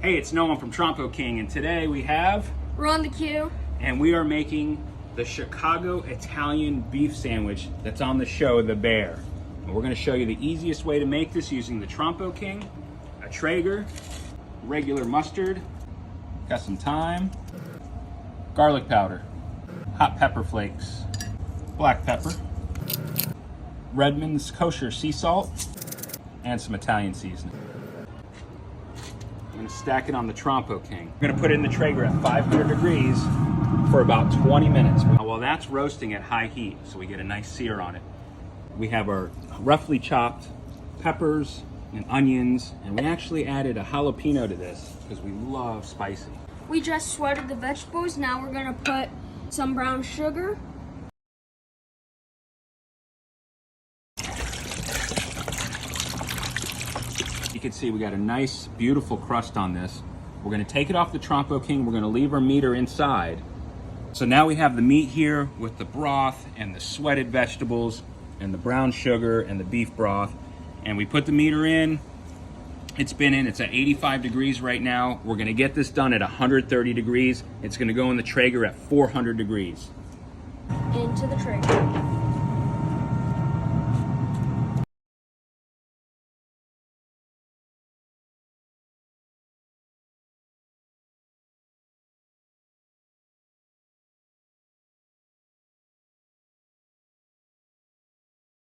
Hey, it's Noah from Trompo King, and today we have... We're on the queue. And we are making the Chicago Italian beef sandwich that's on the show, The Bear. And we're gonna show you the easiest way to make this using the Trompo King, a Traeger, regular mustard, got some thyme, garlic powder, hot pepper flakes, black pepper, Redmond's Kosher sea salt, and some Italian seasoning. I'm gonna stack it on the Trompo King. We're gonna put it in the Traeger at 500 degrees for about 20 minutes. While that's roasting at high heat, so we get a nice sear on it, we have our roughly chopped peppers and onions, and we actually added a jalapeno to this because we love spicy. We just sweated the vegetables. Now we're gonna put some brown sugar. You can see we got a nice, beautiful crust on this. We're gonna take it off the Trompo King. We're gonna leave our meter inside. So now we have the meat here with the broth and the sweated vegetables and the brown sugar and the beef broth. And we put the meter in. It's been in, it's at 85 degrees right now. We're gonna get this done at 130 degrees. It's gonna go in the Traeger at 400 degrees. Into the Traeger.